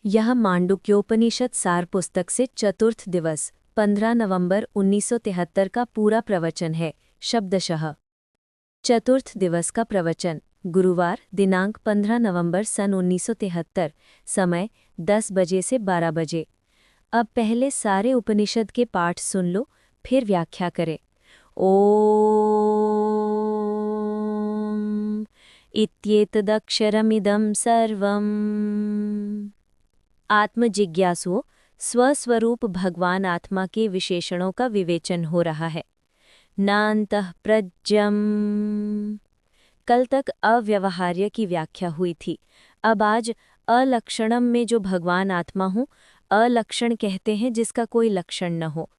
यह मांडुक्योपनिषद सार पुस्तक से चतुर्थ दिवस 15 नवंबर 1973 का पूरा प्रवचन है। शब्दशः चतुर्थ दिवस का प्रवचन गुरुवार दिनांक 15 नवंबर सन 1973, समय 10 बजे से 12 बजे। अब पहले सारे उपनिषद के पाठ सुन लो, फिर व्याख्या करें। ओम इत्येतदक्षरमिदं सर्वम्। आत्मजिज्ञासुओं, स्वस्वरूप भगवान आत्मा के विशेषणों का विवेचन हो रहा है। नान्तः प्रज्ञम्। कल तक अव्यवहार्य की व्याख्या हुई थी। अब आज अलक्षणम में जो भगवान आत्मा हूँ, अलक्षण कहते हैं जिसका कोई लक्षण न हो।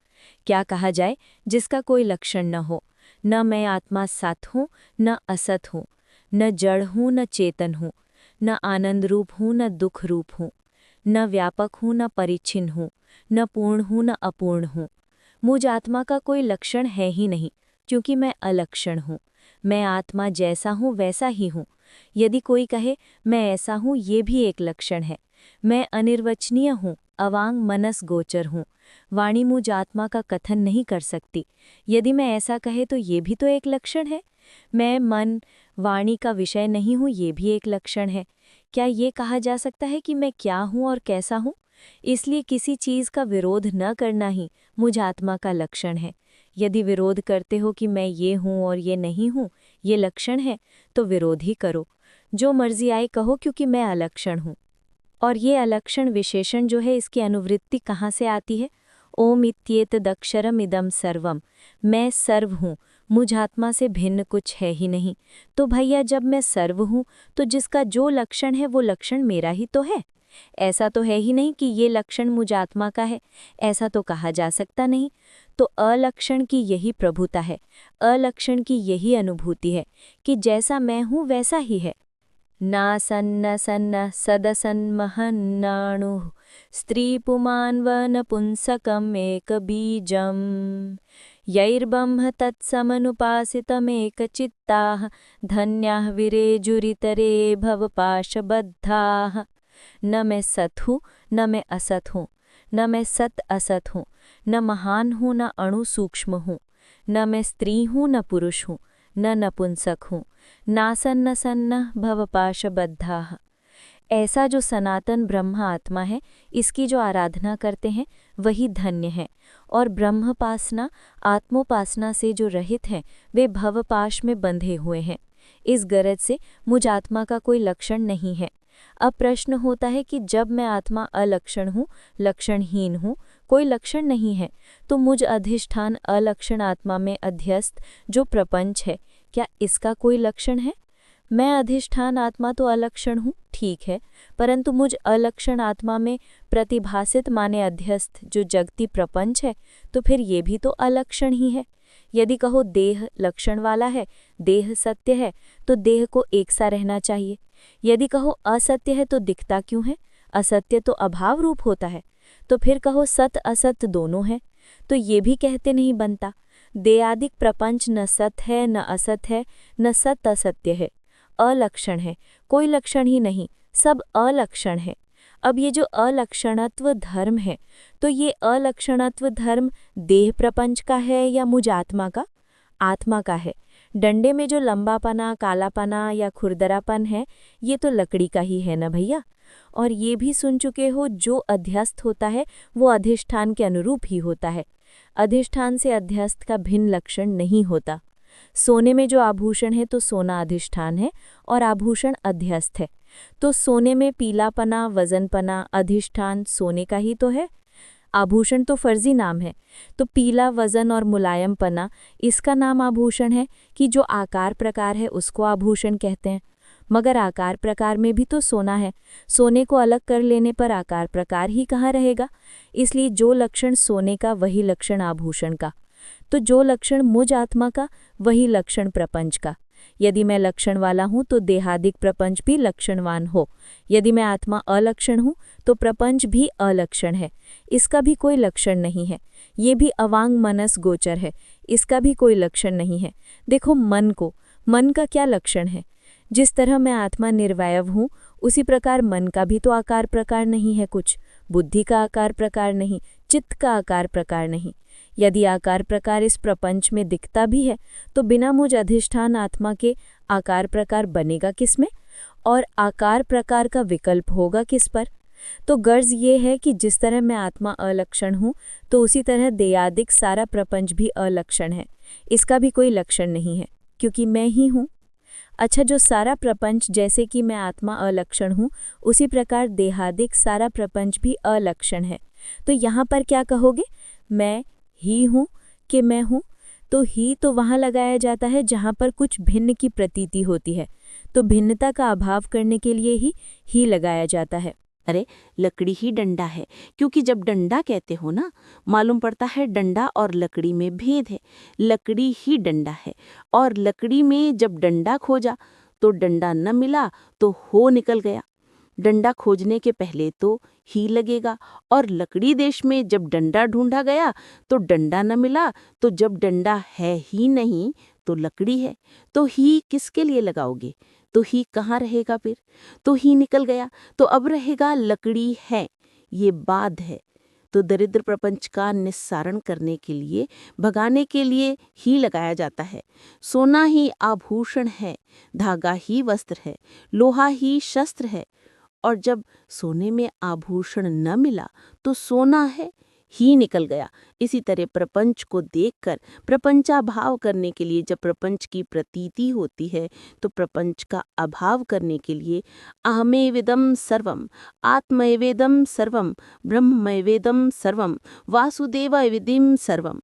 क्या कहा जाए जिसका कोई लक्षण न हो? न मैं आत्मा सत हूँ न असत हूँ, न जड़ हूँ न चेतन हूँ, न आनंद रूप हूँ न दुख रूप हूँ, न व्यापक हूँ न परिच्छिन्न हूँ, न पूर्ण हूँ न अपूर्ण हूँ। मुझ आत्मा का कोई लक्षण है ही नहीं, क्योंकि मैं अलक्षण हूँ। मैं आत्मा जैसा हूँ वैसा ही हूँ। यदि कोई कहे मैं ऐसा हूँ, ये भी एक लक्षण है। मैं अनिर्वचनीय हूँ, अवांग मनस गोचर हूँ। वाणी मुझ आत्मा का कथन नहीं कर सकती। यदि मैं ऐसा कहे तो ये भी तो एक लक्षण है। मैं मन वाणी का विषय नहीं हूँ, ये भी एक लक्षण है। क्या ये कहा जा सकता है कि मैं क्या हूँ और कैसा हूँ? इसलिए किसी चीज़ का विरोध न करना ही मुझ आत्मा का लक्षण है। यदि विरोध करते हो कि मैं ये हूँ और ये नहीं हूँ, ये लक्षण है, तो विरोध ही करो। जो मर्जी आए कहो, क्योंकि मैं अलक्षण हूँ। और ये अलक्षण विशेषण जो है, इसकी अनुवृत्ति कहाँ से आती है? ओम इत्येतदक्षरम इदं सर्वम। मैं सर्व हूँ, मुझ आत्मा से भिन्न कुछ है ही नहीं। तो भैया, जब मैं सर्व हूँ तो जिसका जो लक्षण है वो लक्षण मेरा ही तो है। ऐसा तो है ही नहीं कि ये लक्षण मुझ आत्मा का है, ऐसा तो कहा जा सकता नहीं। तो अलक्षण की यही प्रभुता है, अलक्षण की यही अनुभूति है कि जैसा मैं हूँ वैसा ही है। नासन्न सन्न सदसन्महन्नाणुः स्त्रीपुमान्वनपुंसकमेकबीजम् यैर्ब्रह्म तत्समनुपासितमेकचित्ताः धन्याः विरेजुरितरे भवपाशबद्धाः। न मैं सत हूँ न मैं असत हूँ, न मैं सत असत हूँ, न महान हूँ न अणु सूक्ष्म हूँ, न मैं स्त्री हूँ न पुरुष हूँ, न नपुंसक हूँ। नासन्न सन्न भवपाशबद्धाः। ऐसा जो सनातन ब्रह्म आत्मा है, इसकी जो आराधना करते हैं वही धन्य है। और ब्रह्मपासना आत्मोपासना से जो रहित हैं, वे भवपाश में बंधे हुए हैं। इस गरज से मुझ आत्मा का कोई लक्षण नहीं है। अब प्रश्न होता है कि जब मैं आत्मा अलक्षण हूँ, लक्षणहीन हूँ, कोई लक्षण नहीं है, तो मुझ अधिष्ठान अलक्षण आत्मा में अध्यस्त जो प्रपंच है, क्या इसका कोई लक्षण है? मैं अधिष्ठान आत्मा तो अलक्षण हूँ, ठीक है, परंतु मुझ अलक्षण आत्मा में प्रतिभासित माने अध्यस्त जो जगती प्रपंच है, तो फिर ये भी तो अलक्षण ही है। यदि कहो देह लक्षण वाला है, देह सत्य है, तो देह को एक सा रहना चाहिए। यदि कहो असत्य है तो दिखता क्यों है? असत्य तो अभाव रूप होता है। तो फिर कहो सत असत दोनों है, तो ये भी कहते नहीं बनता। देहादिक प्रपंच न सत है न असत है, न सत असत्य है, अलक्षण है, कोई लक्षण ही नहीं, सब अलक्षण है। अब ये जो अलक्षणत्व धर्म है, तो ये अलक्षणत्व धर्म देह प्रपंच का है या मुझ आत्मा का? आत्मा का है। डंडे में जो लंबापना, कालापना या खुरदरापन है, ये तो लकड़ी का ही है ना भैया। और ये भी सुन चुके हो, जो अध्यस्त होता है वो अधिष्ठान के अनुरूप ही होता है। अधिष्ठान से अध्यस्त का भिन्न लक्षण नहीं होता। सोने में जो आभूषण है तो सोना अधिष्ठान है और आभूषण अध्यस्त है। तो सोने में पीलापना, वजनपना, अधिष्ठान सोने का ही तो है। आभूषण तो फर्जी नाम है, तो पीला, वजन और मुलायमपना इसका नाम आभूषण है कि जो आकार प्रकार है उसको आभूषण कहते हैं। मगर आकार प्रकार में भी तो सोना है, सोने को अलग कर लेने पर आकार प्रकार ही कहाँ रहेगा? इसलिए जो लक्षण सोने का वही लक्षण आभूषण का, तो जो लक्षण मुझ आत्मा का वही लक्षण प्रपंच का। यदि मैं लक्षण वाला हूँ तो देहादिक प्रपंच भी लक्षणवान हो। यदि मैं आत्मा अलक्षण हूँ तो प्रपंच भी अलक्षण है, इसका भी कोई लक्षण नहीं है। ये भी अवांग मनस गोचर है, इसका भी कोई लक्षण नहीं है। देखो मन को, मन का क्या लक्षण है? जिस तरह मैं आत्मा निर्वैव हूँ, उसी प्रकार मन का भी तो आकार प्रकार नहीं है कुछ, बुद्धि का आकार प्रकार नहीं, चित्त का आकार प्रकार नहीं। यदि आकार प्रकार इस प्रपंच में दिखता भी है तो बिना मुझ अधिष्ठान आत्मा के आकार प्रकार बनेगा किस में, और आकार प्रकार का विकल्प होगा किस पर? तो गर्ज ये है कि जिस तरह मैं आत्मा अलक्षण हूँ तो उसी तरह देयादिक सारा प्रपंच भी अलक्षण है, इसका भी कोई लक्षण नहीं है क्योंकि मैं ही हूँ। अच्छा, जो सारा प्रपंच जैसे कि मैं आत्मा अलक्षण हूँ उसी प्रकार देहादिक सारा प्रपंच भी अलक्षण है। तो यहाँ पर क्या कहोगे, मैं ही हूँ कि मैं हूँ? तो ही तो वहाँ लगाया जाता है जहाँ पर कुछ भिन्न की प्रतीति होती है, तो भिन्नता का अभाव करने के लिए ही लगाया जाता है। अरे लकड़ी ही डंडा है, क्योंकि जब डंडा कहते हो ना, मालूम पड़ता है डंडा और लकड़ी में भेद है। लकड़ी ही डंडा है, और लकड़ी में जब डंडा खोजा तो डंडा न मिला तो हो निकल गया। डंडा खोजने के पहले तो ही लगेगा, और लकड़ी देश में जब डंडा ढूंढा गया तो डंडा न मिला, तो जब डंडा है ही नहीं तो लकड़ी है। तो ही किसके लिए लगाओगे? तो ही कहाँ रहेगा फिर? तो ही निकल गया तो अब रहेगा लकड़ी है, ये बाध है। तो दरिद्र प्रपंच का निस्सारण करने के लिए, भगाने के लिए ही लगाया जाता है। सोना ही आभूषण है, धागा ही वस्त्र है, लोहा ही शस्त्र है। और जब सोने में आभूषण न मिला तो सोना है ही निकल गया। इसी तरह प्रपंच को देखकर प्रपंचाभाव करने के लिए जब प्रपंच की प्रतीति होती है तो प्रपंच का अभाव करने के लिए अहमेवेदम सर्वम, आत्मैवेदम सर्वम, ब्रह्मैवेदम सर्वम, वासुदेवैवेदम सर्वम,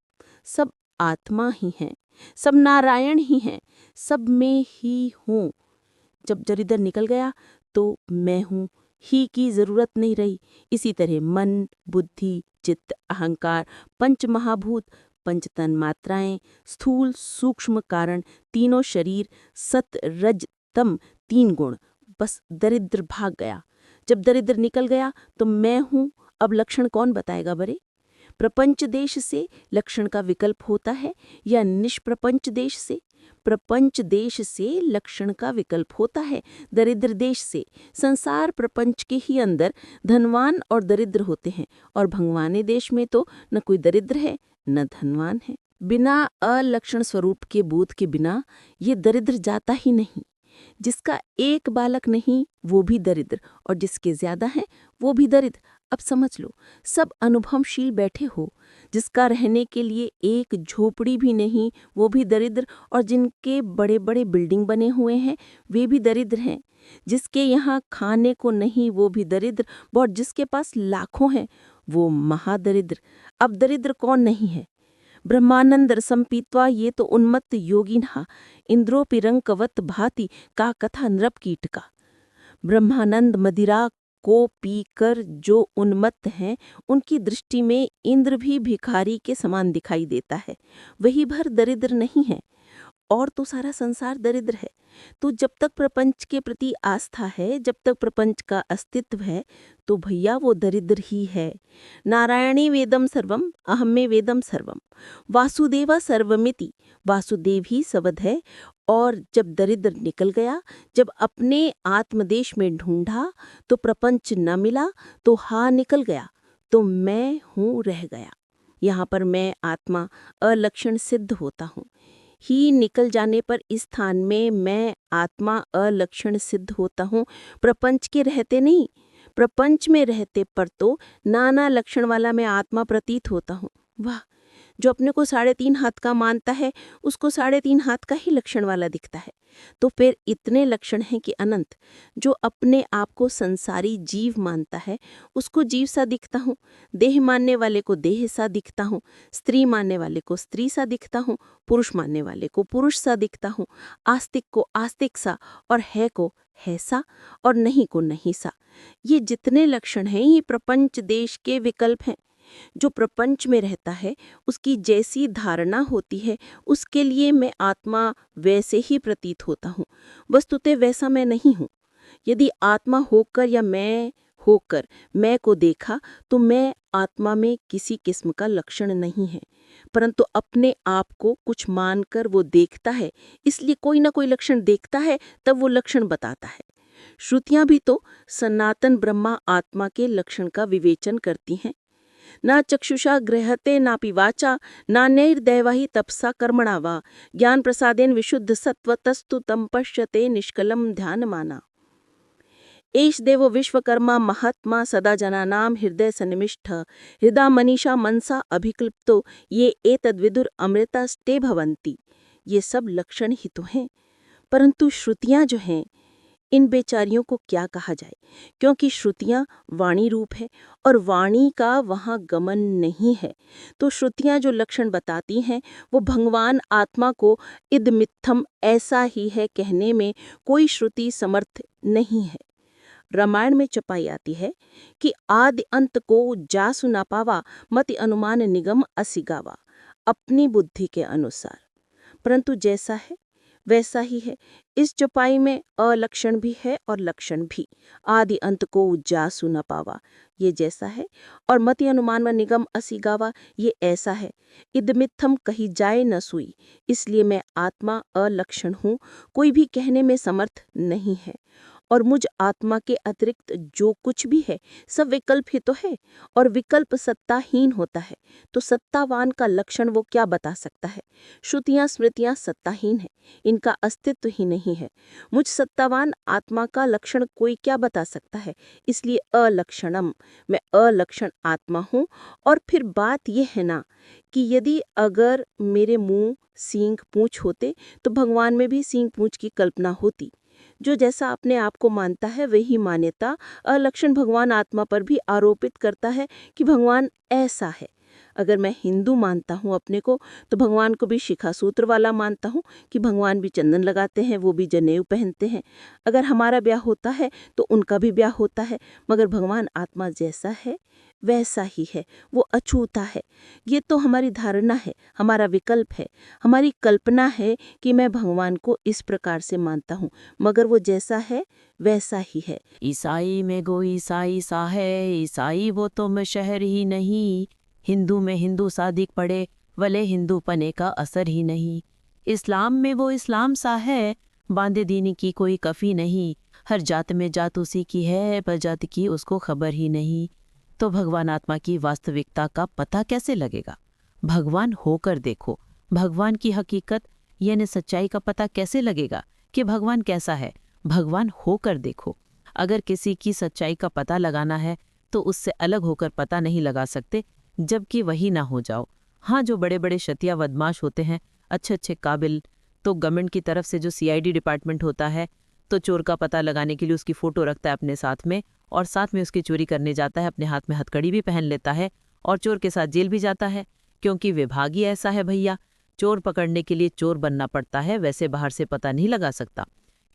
सब आत्मा ही हैं, सब नारायण ही हैं, सब में ही हूँ। जब दरिद्र निकल गया तो मैं हूँ ही की जरूरत नहीं रही। इसी तरह मन, बुद्धि, चित्त, अहंकार, पंच महाभूत, पंचतन मात्राएं, स्थूल सूक्ष्म कारण, तीनों शरीर, सत रज तम, तीन गुण, बस दरिद्र भाग गया। जब दरिद्र निकल गया तो मैं हूँ। अब लक्षण कौन बताएगा बरे? प्रपंच देश से लक्षण का विकल्प होता है या निष्प्रपंच देश से? प्रपंच देश से लक्षण का विकल्प होता है, दरिद्र देश से। संसार प्रपंच के ही अंदर धनवान और दरिद्र होते हैं, और भगवाने देश में तो न कोई दरिद्र है न धनवान है। बिना अलक्षण स्वरूप के बोध के बिना ये दरिद्र जाता ही नहीं। जिसका एक बालक नहीं वो भी दरिद्र, और जिसके ज्यादा हैं वो भी दरिद्र। अब समझ लो, सब अनुभवशील बैठे हो, जिसका रहने के लिए एक झोपड़ी भी नहीं वो भी दरिद्र, और जिनके बड़े बड़े बिल्डिंग बने हुए हैं वे भी दरिद्र हैं। जिसके यहाँ खाने को नहीं वो भी दरिद्र, और जिसके पास लाखों हैं वो महादरिद्र। अब दरिद्र कौन नहीं है? ब्रह्मानंद रसम पीत्वा ये तो उन्मत्त योगिनः इंद्रोपिरंकवत भाति का कथा नृप कीटका। ब्रह्मानंद मदिरा को पीकर जो उन्मत्त हैं उनकी दृष्टि में इंद्र भी भिखारी के समान दिखाई देता है, वही भर दरिद्र नहीं है। और तो सारा संसार दरिद्र है। तो जब तक प्रपंच के प्रति आस्था है, जब तक प्रपंच का अस्तित्व है, तो भैया वो दरिद्र ही है। नारायणी वेदम सर्वम, अहम्मे वेदम सर्वम, वासुदेवा सर्वमिति, वासुदेव ही सबद है। और जब दरिद्र निकल गया, जब अपने आत्मदेश में ढूंढा तो प्रपंच न मिला तो हा निकल गया, तो मैं हूँ रह गया। यहाँ पर मैं आत्मा अलक्षण सिद्ध होता हूँ। ही निकल जाने पर इस स्थान में मैं आत्मा अलक्षण सिद्ध होता हूँ, प्रपंच के रहते नहीं। प्रपंच में रहते पर तो नाना लक्षण वाला मैं आत्मा प्रतीत होता हूँ। वाह! जो अपने को 3.5 हाथ का मानता है उसको 3.5 हाथ का ही लक्षण वाला दिखता है। तो फिर इतने लक्षण हैं कि अनंत। जो अपने आप को संसारी जीव मानता है उसको जीव सा दिखता हूँ, देह मानने वाले को देह सा दिखता हूँ, स्त्री मानने वाले को स्त्री सा दिखता हूँ, पुरुष मानने वाले को पुरुष सा दिखता हूँ, आस्तिक को आस्तिक सा, और है को है सा, और नहीं को नहीं सा। ये जितने लक्षण हैं ये प्रपंच देश के विकल्प हैं। जो प्रपंच में रहता है उसकी जैसी धारणा होती है उसके लिए मैं आत्मा वैसे ही प्रतीत होता हूँ, वस्तुतः वैसा मैं नहीं हूँ। यदि आत्मा होकर या मैं होकर मैं को देखा तो मैं आत्मा में किसी किस्म का लक्षण नहीं है, परंतु अपने आप को कुछ मानकर वो देखता है, इसलिए कोई ना कोई लक्षण देखता है तब वो लक्षण बताता है। श्रुतियां भी तो सनातन ब्रह्मा आत्मा के लक्षण का विवेचन करती हैं। ना चक्षुषा गृहते नापि वाचा नान्यैर्दैवा हि तपसा कर्मणा वा ज्ञान प्रसादेन विशुद्ध सत्वतस्तु तम पश्यते निष्कलम ध्यानमाना। एष देवो विश्वकर्मा महात्मा सदा जनानां हृदय सन्निविष्ट हृदा मनीषा मनसा अभिक्लिप्तो ये एतद्विदुर अमृतास्ते भवन्ति। ये सब लक्षण ही तो हैं, परंतु श्रुतियां जो हैं, इन बेचारियों को क्या कहा जाए, क्योंकि श्रुतियां वाणी रूप है और वाणी का वहाँ गमन नहीं है। तो श्रुतियां जो लक्षण बताती हैं वो भगवान आत्मा को इदमित्थम ऐसा ही है कहने में कोई श्रुति समर्थ नहीं है। रामायण में चपाई आती है कि आदि अंत को जासु ना पावा मति अनुमान निगम असिगावा, अपनी बुद्धि के अनुसार। परंतु जैसा है वैसा ही है। इस चौपाई में अलक्षण भी है और लक्षण भी। आदि अंत को जासु न पावा, ये जैसा है, और मति अनुमान व निगम असिगावा, ये ऐसा है। इदमित्थम कही जाए न सुई, इसलिए मैं आत्मा अलक्षण हूँ, कोई भी कहने में समर्थ नहीं है। और मुझ आत्मा के अतिरिक्त जो कुछ भी है सब विकल्प ही तो है, और विकल्प सत्ताहीन होता है। तो सत्तावान का लक्षण वो क्या बता सकता है? श्रुतियां स्मृतियां सत्ताहीन है, इनका अस्तित्व ही नहीं है। मुझ सत्तावान आत्मा का लक्षण कोई क्या बता सकता है? इसलिए अलक्षणम, मैं अलक्षण आत्मा हूँ। और फिर बात यह है ना कि यदि अगर मेरे मुंह सींग पूंछ होते तो भगवान में भी सींग पूंछ की कल्पना होती। जो जैसा अपने आप को मानता है वही मान्यता अलक्षण भगवान आत्मा पर भी आरोपित करता है कि भगवान ऐसा है। अगर मैं हिंदू मानता हूँ अपने को, तो भगवान को भी शिखा सूत्र वाला मानता हूँ कि भगवान भी चंदन लगाते हैं, वो भी जनेऊ पहनते हैं। अगर हमारा ब्याह होता है तो उनका भी ब्याह होता है, मगर भगवान आत्मा जैसा है वैसा ही है, वो अछूता है। ये तो हमारी धारणा है, हमारा विकल्प है, हमारी कल्पना है कि मैं भगवान को इस प्रकार से मानता हूँ, मगर वो जैसा है वैसा ही है। ईसाई में गो ईसाई सा है, ईसाई वो तुम शहर ही नहीं। हिंदू में हिंदू सा दिख पड़े, वले हिंदू पने का असर ही नहीं। इस्लाम में वो इस्लाम सा है, बांदे दीनी की कोई कफी नहीं। हर जात में जात उसी की है, पर जात की उसको खबर ही नहीं। तो भगवान आत्मा की वास्तविकता का पता कैसे लगेगा? भगवान होकर देखो। भगवान की हकीकत यानी सच्चाई का पता कैसे लगेगा कि भगवान कैसा है? भगवान होकर देखो। अगर किसी की सच्चाई का पता लगाना है तो उससे अलग होकर पता नहीं लगा सकते जबकि वही ना हो जाओ। हाँ, जो बड़े बड़े शतिया बदमाश होते हैं, अच्छे अच्छे काबिल, तो गवर्नमेंट की तरफ से जो CID डिपार्टमेंट होता है, तो चोर का पता लगाने के लिए उसकी फ़ोटो रखता है अपने साथ में, और साथ में उसकी चोरी करने जाता है, अपने हाथ में हथकड़ी भी पहन लेता है और चोर के साथ जेल भी जाता है। क्योंकि विभाग ही ऐसा है भैया, चोर पकड़ने के लिए चोर बनना पड़ता है, वैसे बाहर से पता नहीं लगा सकता।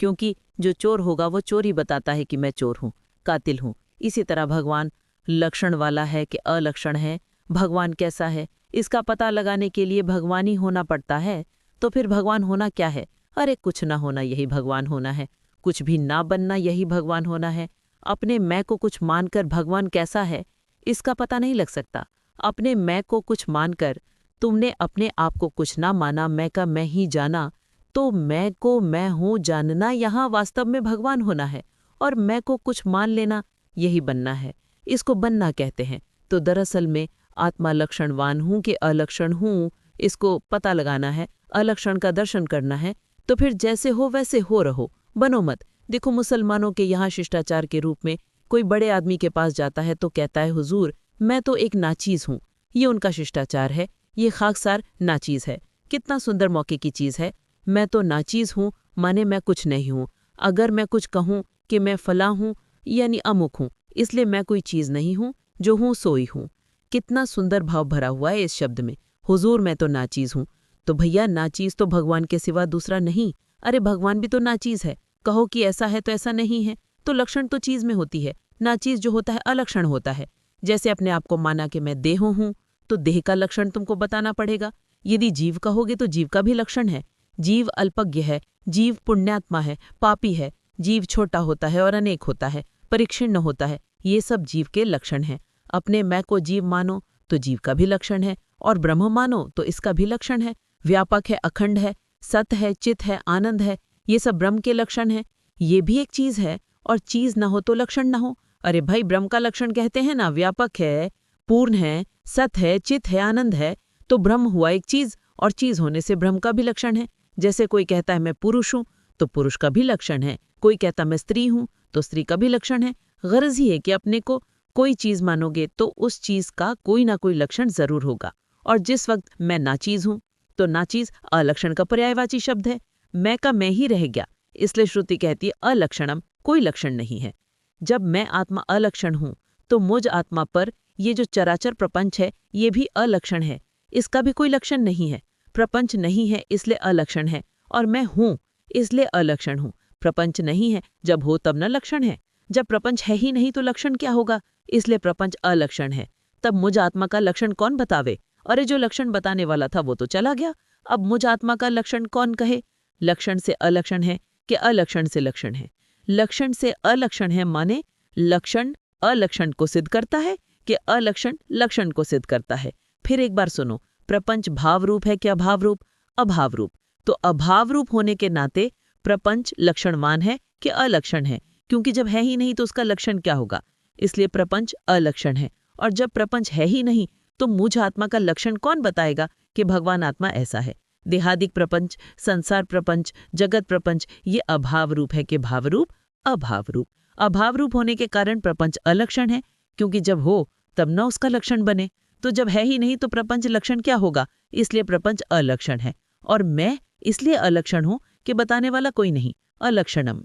क्योंकि जो चोर होगा वो चोर ही बताता है कि मैं चोर हूँ, कातिल हूँ। इसी तरह भगवान लक्षण वाला है कि अलक्षण है, भगवान कैसा है इसका पता लगाने के लिए भगवान ही होना पड़ता है। तो फिर भगवान होना क्या है? अरे कुछ ना होना यही भगवान होना है, कुछ भी ना बनना यही भगवान होना है। अपने मैं को कुछ मानकर भगवान कैसा है इसका पता नहीं लग सकता। अपने मैं को कुछ मानकर तुमने अपने आप को कुछ ना माना, मैं का मैं ही जाना, तो मैं को मैं हूँ जानना यहाँ वास्तव में भगवान होना है। और मैं को कुछ मान लेना यही बनना है, इसको बनना कहते हैं। तो दरअसल में आत्मा लक्षणवान हूँ कि अलक्षण हूँ, इसको पता लगाना है, अलक्षण का दर्शन करना है। तो फिर जैसे हो वैसे हो रहो, बनो मत। देखो मुसलमानों के यहाँ शिष्टाचार के रूप में कोई बड़े आदमी के पास जाता है तो कहता है हुजूर मैं तो एक नाचीज़ हूँ। ये उनका शिष्टाचार है, ये खाकसार नाचीज़ है। कितना सुंदर मौके की चीज़ है। मैं तो नाचीज़ हूँ माने मैं कुछ नहीं हूँ। अगर मैं कुछ कहूँ कि मैं फला हूँ यानी अमुक हूँ, इसलिए मैं कोई चीज़ नहीं हूँ, जो हूँ सोई हूँ। कितना सुंदर भाव भरा हुआ है इस शब्द में, हुजूर मैं तो नाचीज़ हूँ। तो भैया नाचीज़ तो भगवान के सिवा दूसरा नहीं। अरे भगवान भी तो नाचीज़ है। कहो कि ऐसा है तो ऐसा नहीं है, तो लक्षण तो चीज़ में होती है, नाचीज़ जो होता है अलक्षण होता है। जैसे अपने आप को माना कि मैं देह हूँ, तो देह का लक्षण तुमको बताना पड़ेगा। यदि जीव कहोगे तो जीव का भी लक्षण है। जीव अल्पज्ञ है, जीव पुण्यात्मा है, पापी है, जीव छोटा होता है और अनेक होता है, परिच्छिन्न होता है, ये सब जीव के लक्षण हैं। अपने मैं को जीव मानो तो जीव का भी लक्षण है, और ब्रह्म मानो तो इसका भी लक्षण है। व्यापक है, अखंड है, सत है, चित है, आनंद है, ये सब ब्रह्म के लक्षण हैं। ये भी एक चीज़ है और चीज न हो तो लक्षण न हो। अरे भाई, ब्रह्म का लक्षण कहते हैं ना, व्यापक है, पूर्ण है, सत है, चित है, आनंद है। तो ब्रह्म हुआ एक चीज, और चीज होने से ब्रह्म का भी लक्षण है। जैसे कोई कहता है मैं पुरुष हूं, तो पुरुष का भी लक्षण है। कोई कहता मैं स्त्री हूं, तो स्त्री का भी लक्षण है। गरज ही है कि अपने को कोई चीज मानोगे तो उस चीज का कोई ना कोई लक्षण जरूर होगा। और जिस वक्त मैं नाचीज हूं, तो नाचीज अलक्षण का पर्यायवाची शब्द है। मैं का मैं ही रह गया, इसलिए श्रुति कहती है अलक्षणम, कोई लक्षण नहीं है। जब मैं आत्मा अलक्षण हूं, तो मुझ आत्मा पर ये जो चराचर प्रपंच है ये भी अलक्षण है, इसका भी कोई लक्षण नहीं है। प्रपंच नहीं है इसलिए अलक्षण है, और मैं हूं इसलिए अलक्षण हूं। प्रपंच नहीं है, जब हो तब न लक्षण है। जब प्रपंच है ही नहीं तो लक्षण क्या होगा, इसलिए प्रपंच अलक्षण है। तब मुझ आत्मा का लक्षण कौन बतावे? अरे जो लक्षण बताने वाला था वो तो चला गया, अब मुझ आत्मा का लक्षण कौन कहे? लक्षण से अलक्षण है कि अलक्षण से लक्षण है? लक्षण से अलक्षण है माने लक्षण अलक्षण को सिद्ध करता है कि अलक्षण लक्षण को सिद्ध करता है। फिर एक बार सुनो, प्रपंच भाव रूप है कि अभाव रूप? अभाव रूप। तो अभाव रूप होने के नाते प्रपंच लक्षणवान है कि अलक्षण है? क्योंकि जब है ही नहीं तो उसका लक्षण क्या होगा, इसलिए प्रपंच अलक्षण है। और जब प्रपंच है ही नहीं तो मुझ आत्मा का लक्षण कौन बताएगा कि भगवान आत्मा ऐसा है? देहादिक प्रपंच, संसार प्रपंच, जगत प्रपंच, ये अभाव रूप है कि भाव रूप? अभाव रूप। अभाव रूप होने के कारण प्रपंच अलक्षण है, क्योंकि जब हो तब न उसका लक्षण बने। तो जब है ही नहीं तो प्रपंच लक्षण क्या होगा, इसलिए प्रपंच अलक्षण है। और मैं इसलिए अलक्षण हूं कि बताने वाला कोई नहीं, अलक्षणम।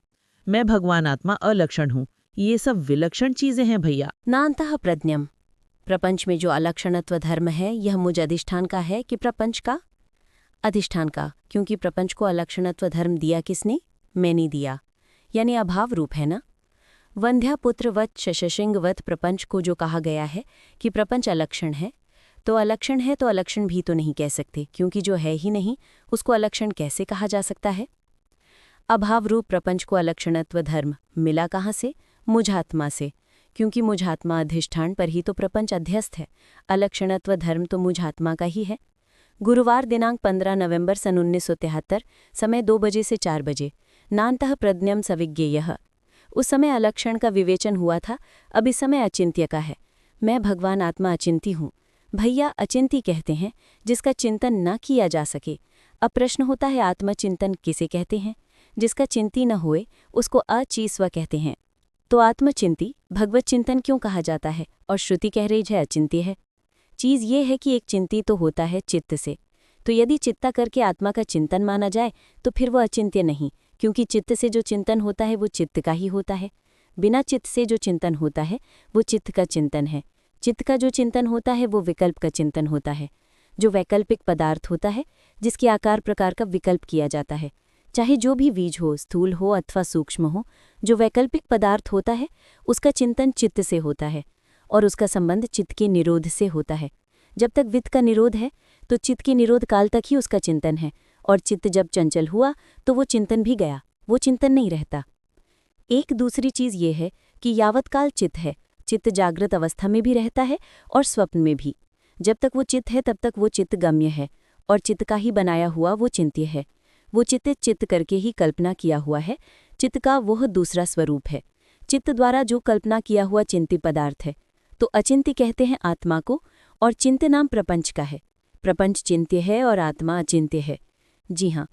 मैं भगवान आत्मा अलक्षण हूं। ये सब विलक्षण चीजें हैं भैया। नान्तः प्रज्ञम। प्रपंच में जो अलक्षणत्व धर्म है यह मुझ अधिष्ठान का है कि प्रपंच का? अधिष्ठान का, क्योंकि प्रपंच को अलक्षणत्व धर्म दिया किसने? मैंने दिया, यानी अभाव रूप है ना। वंध्यापुत्रवत शशशिंगवत प्रपंच को जो कहा गया है कि प्रपंच अलक्षण है, तो अलक्षण भी तो नहीं कह सकते, क्योंकि जो है ही नहीं उसको अलक्षण कैसे कहा जा सकता है? अभाव रूप प्रपंच को अलक्षणत्व धर्म मिला कहाँ से? मुझात्मा से, क्योंकि मुझात्मा अधिष्ठान पर ही तो प्रपंच अध्यस्त है। अलक्षणत्व धर्म तो मुझात्मा का ही है। गुरुवार दिनांक 15 नवंबर सन 1973, समय 2 बजे से 4 बजे। नान्तः प्रज्ञम सविज्ञेयः। उस समय अलक्षण का विवेचन हुआ था, अब इस समय अचिंत्य का है। मैं भगवान आत्मा अचिंती हूँ। भैया अचिंती कहते हैं जिसका चिंतन न किया जा सके। अब प्रश्न होता है आत्मचिंतन किसे कहते हैं? जिसका चिंती न होए उसको अचीस्व कहते हैं। तो आत्मचिंती भगवत चिंतन क्यों कहा जाता है और श्रुति कह रही है अचिंत्य है? चीज़ ये है कि एक चिंती तो होता है चित्त से, तो यदि चित्ता करके आत्मा का चिंतन माना जाए तो फिर वो अचिंत्य नहीं, क्योंकि चित्त से जो चिंतन होता है वो चित्त का ही होता है। बिना चित्त से जो चिंतन होता है वो चित्त का चिंतन है। चित्त का जो चिंतन होता है वो विकल्प का चिंतन होता है। जो वैकल्पिक पदार्थ होता है जिसके आकार प्रकार का विकल्प किया जाता है, चाहे जो भी बीज हो, स्थूल हो अथवा सूक्ष्म हो, जो वैकल्पिक पदार्थ होता है उसका चिंतन चित्त से होता है और उसका संबंध चित्त के निरोध से होता है। जब तक वित्त का निरोध है तो चित्त के निरोध काल तक ही उसका चिंतन है, और चित्त जब चंचल हुआ तो वो चिंतन भी गया, वो चिंतन नहीं रहता। एक दूसरी चीज़ ये है कि यावत काल चित्त है, चित्त जागृत अवस्था में भी रहता है और स्वप्न में भी। जब तक वो चित्त है तब तक वो चित्त गम्य है और चित्त का ही बनाया हुआ वो चिंत्य है। वो चित्त करके ही कल्पना किया हुआ है, चित्त का वह दूसरा स्वरूप है। चित्त द्वारा जो कल्पना किया हुआ चिंत्य पदार्थ है, तो अचिंत्य कहते हैं आत्मा को, और चिंत्य नाम प्रपंच का है। प्रपंच चिंत्य है और आत्मा अचिंत्य है। जी हाँ,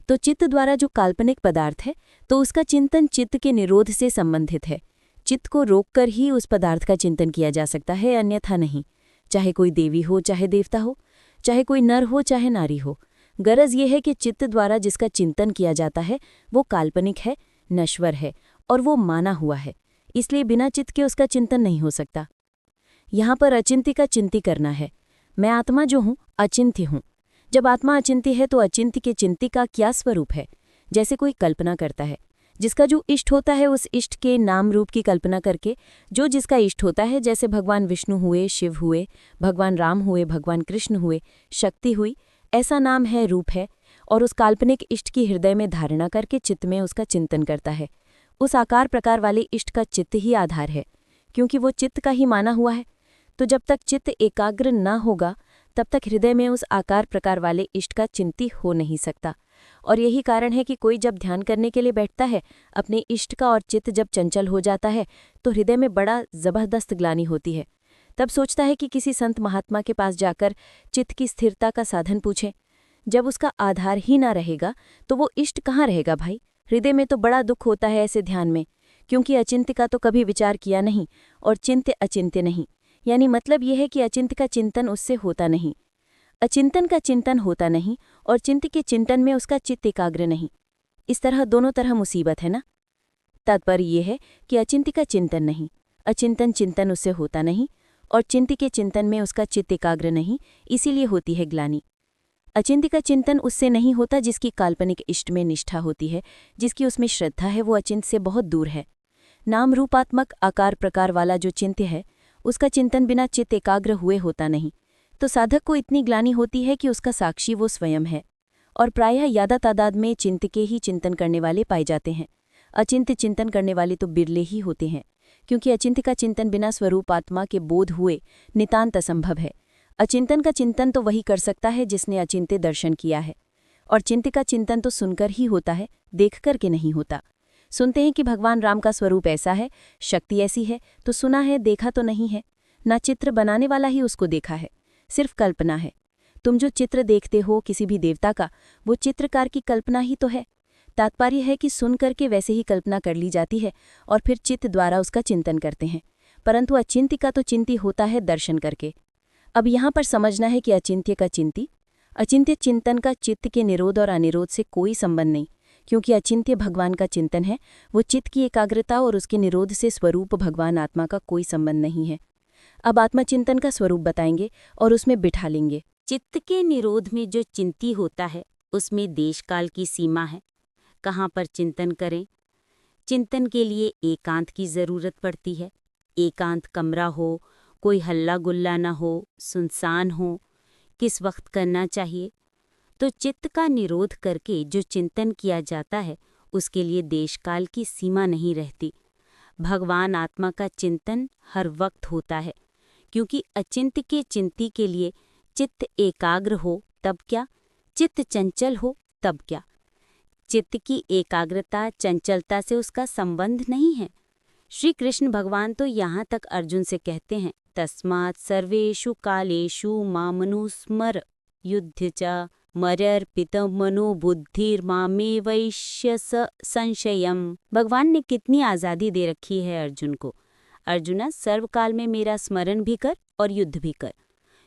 तो चित्त द्वारा जो काल्पनिक पदार्थ है तो उसका चिंतन चित्त के निरोध से संबंधित है। चित्त को रोककर ही उस पदार्थ का चिंतन किया जा सकता है, अन्यथा नहीं। चाहे कोई देवी हो चाहे देवता हो, चाहे कोई नर हो चाहे नारी हो, गरज ये है कि चित्त द्वारा जिसका चिंतन किया जाता है वो काल्पनिक है, नश्वर है और वो माना हुआ है, इसलिए बिना चित्त के उसका चिंतन नहीं हो सकता। यहाँ पर अचिंत्य का चिंती करना है। मैं आत्मा जो हूँ अचिंत्य हूँ। जब आत्मा अचिंत्य है तो अचिंत्य के चिंती का क्या स्वरूप है? जैसे कोई कल्पना करता है, जिसका जो इष्ट होता है उस इष्ट के नाम रूप की कल्पना करके जो जिसका इष्ट होता है, जैसे भगवान विष्णु हुए, शिव हुए, भगवान राम हुए, भगवान कृष्ण हुए, शक्ति हुई, ऐसा नाम है, रूप है, और उस काल्पनिक इष्ट की हृदय में धारणा करके चित्त में उसका चिंतन करता है। उस आकार प्रकार वाले इष्ट का चित्त ही आधार है, क्योंकि वो चित्त का ही माना हुआ है। तो जब तक चित्त एकाग्र न होगा तब तक हृदय में उस आकार प्रकार वाले इष्ट का चिंती हो नहीं सकता, और यही कारण है कि कोई जब ध्यान करने के लिए बैठता है, अपने इष्ट का और चित्त जब चंचल हो जाता है तो हृदय में बड़ा जबरदस्त ग्लानि होती है। तब सोचता है कि किसी संत महात्मा के पास जाकर चित्त की स्थिरता का साधन पूछे। जब उसका आधार ही ना रहेगा तो वो इष्ट कहाँ रहेगा भाई। हृदय में तो बड़ा दुख होता है ऐसे ध्यान में, क्योंकि अचिंत्य का तो कभी विचार किया नहीं और चिंत्य अचिंत्य नहीं। यानी मतलब यह है कि अचिंत्य का चिंतन उससे होता नहीं, अचिंतन का चिंतन होता नहीं और चिंत्य के चिंतन में उसका चित्त एकाग्र नहीं। इस तरह दोनों तरह मुसीबत है ना। तात्पर्य यह है कि अचिंत्य का चिंतन नहीं, अचिंतन चिंतन उससे होता नहीं और चिंत्य के चिंतन में उसका चित्त एकाग्र नहीं, इसीलिए होती है ग्लानि। अचिंत्य का चिंतन उससे नहीं होता जिसकी काल्पनिक इष्ट में निष्ठा होती है, जिसकी उसमें श्रद्धा है, वो अचिंत्य से बहुत दूर है। नाम रूपात्मक आकार प्रकार वाला जो चिंत्य है उसका चिंतन बिना चित्त एकाग्र हुए होता नहीं, तो साधक को इतनी ग्लानि होती है कि उसका साक्षी वो स्वयं है। और प्रायः यादा तादाद में चिंत्य के ही चिंतन करने वाले पाए जाते हैं, अचिंत्य चिंतन करने वाले तो बिरले ही होते हैं, क्योंकि अचिंत्य का चिंतन बिना स्वरूप आत्मा के बोध हुए नितांत असंभव है। अचिंतन का चिंतन तो वही कर सकता है जिसने अचिंत्य दर्शन किया है, और चिंत्य का चिंतन तो सुनकर ही होता है, देख कर के नहीं होता। सुनते हैं कि भगवान राम का स्वरूप ऐसा है, शक्ति ऐसी है, तो सुना है, देखा तो नहीं है। ना चित्र बनाने वाला ही उसको देखा है, सिर्फ कल्पना है। तुम जो चित्र देखते हो किसी भी देवता का, वो चित्रकार की कल्पना ही तो है। तात्पर्य है कि सुन करके वैसे ही कल्पना कर ली जाती है और फिर चित्त द्वारा उसका चिंतन करते हैं, परंतु अचिंत्य का तो चिंती होता है दर्शन करके। अब यहाँ पर समझना है कि अचिंत्य का चिंती, अचिंत्य चिंतन का चित्त के निरोध और अनिरोध से कोई संबंध नहीं, क्योंकि अचिंत्य भगवान का चिंतन है, वो चित्त की एकाग्रता और उसके निरोध से स्वरूप भगवान आत्मा का कोई संबंध नहीं है। अब आत्मचिंतन का स्वरूप बताएंगे और उसमें बिठा लेंगे। चित्त के निरोध में जो चिंती होता है उसमें देश काल की सीमा है, कहाँ पर चिंतन करें। चिंतन के लिए एकांत की जरूरत पड़ती है। एकांत कमरा हो, कोई हल्ला गुल्ला न हो, सुनसान हो। किस वक्त करना चाहिए? तो चित्त का निरोध करके जो चिंतन किया जाता है उसके लिए देश काल की सीमा नहीं रहती। भगवान आत्मा का चिंतन हर वक्त होता है, क्योंकि अचिंत्य के चिंती के लिए चित्त एकाग्र हो तब क्या, चित्त चंचल हो तब क्या। चित्त की एकाग्रता चंचलता से उसका संबंध नहीं है। श्री कृष्ण भगवान तो यहाँ तक अर्जुन से कहते हैं, तस्मात् सर्वेषु कालेषु मामनुस्मर युद्ध च मर्यार्पितं मनो बुद्धिर्मामेवैष्यस संशयम्। भगवान ने कितनी आज़ादी दे रखी है अर्जुन को। अर्जुना, सर्वकाल में मेरा स्मरण भी कर और युद्ध भी कर।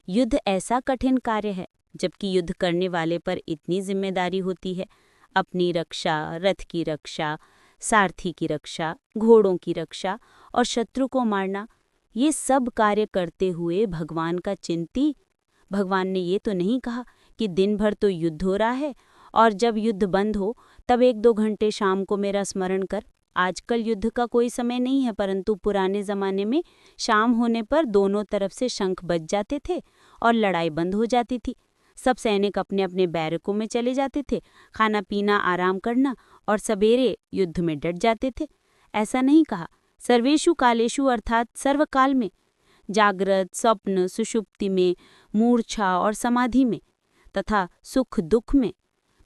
युद्ध ऐसा कठिन कार्य है, जबकि युद्ध करने वाले पर इतनी जिम्मेदारी होती है, अपनी रक्षा, रथ की रक्षा, सारथी की रक्षा, घोड़ों की रक्षा और शत्रु को मारना, ये सब कार्य करते हुए भगवान का चिंती। भगवान ने ये तो नहीं कहा कि दिन भर तो युद्ध हो रहा है और जब युद्ध बंद हो तब 1-2 घंटे शाम को मेरा स्मरण कर। आजकल युद्ध का कोई समय नहीं है, परंतु पुराने ज़माने में शाम होने पर दोनों तरफ से शंख बज जाते थे और लड़ाई बंद हो जाती थी। सब सैनिक अपने अपने बैरकों में चले जाते थे, खाना पीना, आराम करना, और सवेरे युद्ध में डट जाते थे। ऐसा नहीं कहा। सर्वेषु कालेषु अर्थात सर्वकाल में, जागृत, स्वप्न, सुषुप्ति में, मूर्छा और समाधि में तथा सुख दुख में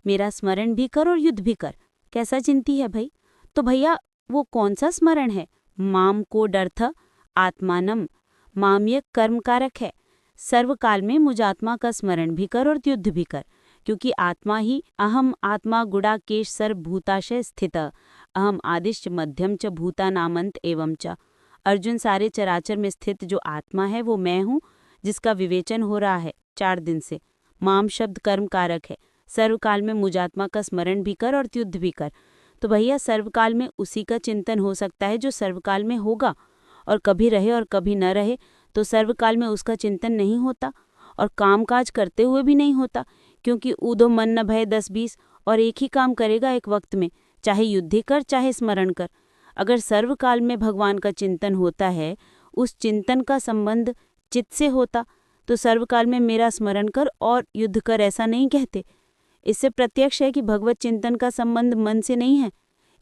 मेरा स्मरण भी कर और युद्ध भी कर। कैसा चिंती है भाई? तो भैया वो कौन सा स्मरण है? माम को डर्थ आत्मानम, माम्य कर्म कारक है। सर्वकाल में मुझ आत्मा का स्मरण भी कर और युद्ध भी कर, क्योंकि आत्मा ही अहम आत्मा गुड़ाकेश सर्वभूताशय स्थित अहम आदिश्च मध्यम च भूतानामंत एवं च। अर्जुन, सारे चराचर में स्थित जो आत्मा है वो मैं हूँ, जिसका विवेचन हो रहा है 4 दिन से। माम शब्द कर्म कारक है। सर्वकाल में मुझ आत्मा का स्मरण भी कर और युद्ध भी कर। तो भैया सर्वकाल में उसी का चिंतन हो सकता है जो सर्वकाल में होगा, और कभी रहे और कभी न रहे तो सर्वकाल में उसका चिंतन नहीं होता और कामकाज करते हुए भी नहीं होता, क्योंकि ऊधो मन न भय 10-20 और एक ही काम करेगा एक वक्त में, चाहे युद्ध कर चाहे स्मरण कर। अगर सर्वकाल में भगवान का चिंतन होता है, उस चिंतन का संबंध चित्त से होता, तो सर्वकाल में मेरा स्मरण कर और युद्ध कर ऐसा नहीं कहते। इससे प्रत्यक्ष है कि भगवत चिंतन का संबंध मन से नहीं है।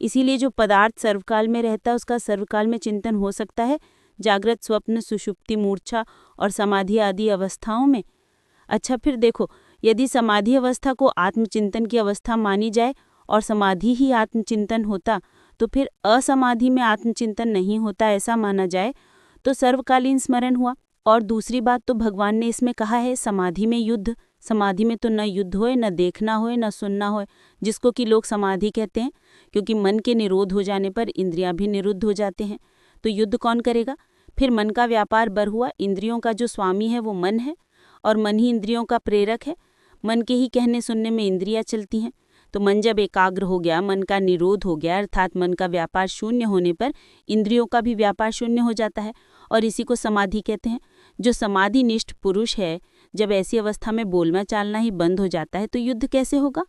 इसीलिए जो पदार्थ सर्वकाल में रहता है उसका सर्वकाल में चिंतन हो सकता है, जागृत, स्वप्न, सुषुप्ति, मूर्छा और समाधि आदि अवस्थाओं में। अच्छा फिर देखो, यदि समाधि अवस्था को आत्मचिंतन की अवस्था मानी जाए और समाधि ही आत्मचिंतन होता तो फिर असमाधि में आत्मचिंतन नहीं होता ऐसा माना जाए तो सर्वकालीन स्मरण हुआ। और दूसरी बात तो भगवान ने इसमें कहा है समाधि में युद्ध। समाधि में तो न युद्ध होए, न देखना होए, न सुनना होए, जिसको कि लोग समाधि कहते हैं, क्योंकि मन के निरोध हो जाने पर इंद्रियां भी निरुद्ध हो जाते हैं। तो युद्ध कौन करेगा? फिर मन का व्यापार बर हुआ। इंद्रियों का जो स्वामी है वो मन है और मन ही इंद्रियों का प्रेरक है। मन के ही कहने सुनने में इंद्रियां चलती हैं। तो मन जब एकाग्र हो गया, मन का निरोध हो गया, अर्थात मन का व्यापार शून्य होने पर इंद्रियों का भी व्यापार शून्य हो जाता है और इसी को समाधि कहते हैं। जो समाधिनिष्ठ पुरुष है, जब ऐसी अवस्था में बोलना चालना ही बंद हो जाता है तो युद्ध कैसे होगा?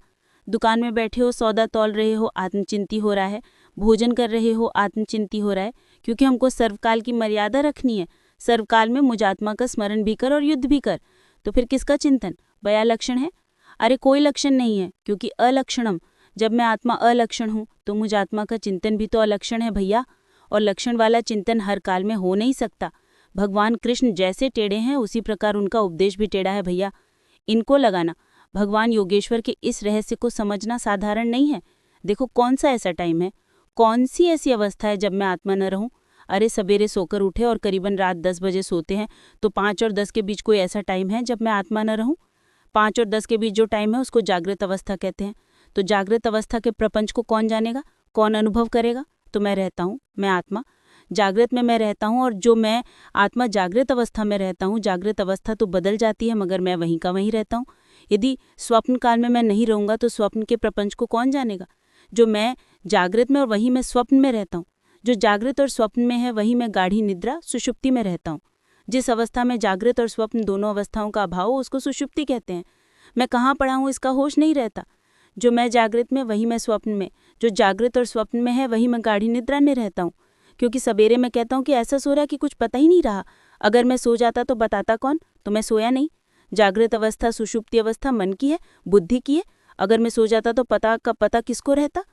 दुकान में बैठे हो, सौदा तौल रहे हो, आत्मचिंती हो रहा है, भोजन कर रहे हो, आत्मचिंती हो रहा है, क्योंकि हमको सर्वकाल की मर्यादा रखनी है। सर्वकाल में मुझ आत्मा का स्मरण भी कर और युद्ध भी कर। तो फिर किसका चिंतन? बया लक्षण है? अरे कोई लक्षण नहीं है, क्योंकि अलक्षणम। जब मैं आत्मा अलक्षण हूँ तो मुझ आत्मा का चिंतन भी तो अलक्षण है भैया, और लक्षण वाला चिंतन हर काल में हो नहीं सकता। भगवान कृष्ण जैसे टेढ़े हैं उसी प्रकार उनका उपदेश भी टेढ़ा है भैया। इनको लगाना, भगवान योगेश्वर के इस रहस्य को समझना साधारण नहीं है। देखो कौन सा ऐसा टाइम है, कौन सी ऐसी अवस्था है जब मैं आत्मा न रहूं? अरे सवेरे सोकर उठे और करीबन रात 10 बजे सोते हैं, तो 5 और 10 के बीच कोई ऐसा टाइम है जब मैं आत्मा न रहूं? 5 और 10 के बीच जो टाइम है उसको जागृत अवस्था कहते हैं। तो जागृत अवस्था के प्रपंच को कौन जानेगा, कौन अनुभव करेगा? तो मैं रहता हूँ, मैं आत्मा जागृत में मैं रहता हूँ, और जो मैं आत्मा जागृत अवस्था में रहता हूँ, जागृत अवस्था तो बदल जाती है मगर मैं वहीं का वहीं रहता हूँ। यदि स्वप्न काल में मैं नहीं रहूँगा तो स्वप्न के प्रपंच को कौन जानेगा? जो मैं जागृत में और वहीं मैं स्वप्न में रहता हूँ, जो जागृत और स्वप्न में है वहीं मैं गाढ़ी निद्रा सुषुप्ति में रहता हूँ। जिस अवस्था में जागृत और स्वप्न दोनों अवस्थाओं का अभाव हो उसको सुषुप्ति कहते हैं। मैं कहाँ पड़ा हूँ इसका होश नहीं रहता। जो मैं जागृत में वहीं मैं स्वप्न में, जो जागृत और स्वप्न में है वहीं मैं गाढ़ी निद्रा में रहता हूँ। क्योंकि सवेरे मैं कहता हूँ कि ऐसा सो रहा है कि कुछ पता ही नहीं रहा। अगर मैं सो जाता तो बताता कौन? तो मैं सोया नहीं। जागृत अवस्था सुषुप्ति अवस्था मन की है, बुद्धि की है। अगर मैं सो जाता तो पता किसको रहता?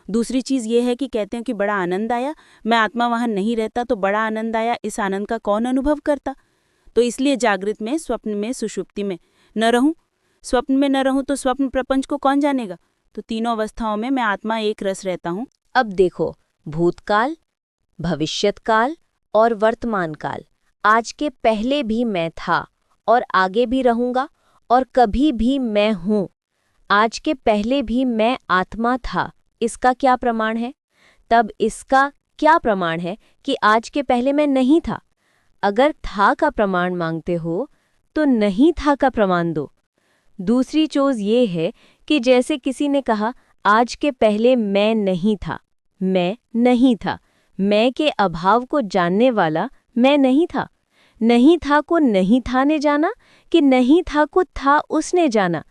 दूसरी चीज़ ये है कि कहते हैं कि बड़ा आनंद आया, मैं आत्मा वहाँ नहीं रहता तो बड़ा आनंद आया, इस आनंद का कौन अनुभव करता? तो इसलिए जागृत में, स्वप्न में, सुषुप्ति में न रहूं, स्वप्न में न रहूं तो स्वप्न प्रपंच को कौन जानेगा? तो तीनों अवस्थाओं में मैं आत्मा एक रस रहता हूँ। अब देखो, भूतकाल, भविष्यत्काल और वर्तमान काल, आज के पहले भी मैं था और आगे भी रहूंगा और कभी भी मैं हूँ। आज के पहले भी मैं आत्मा था, इसका क्या प्रमाण है? तब इसका क्या प्रमाण है कि आज के पहले मैं नहीं था? अगर था का प्रमाण मांगते हो तो नहीं था का प्रमाण दो। दूसरी चीज ये है कि जैसे किसी ने कहा आज के पहले मैं नहीं था, मैं नहीं था, मैं के अभाव को जानने वाला मैं नहीं था। नहीं था को नहीं था ने जाना कि नहीं था को था उसने जाना,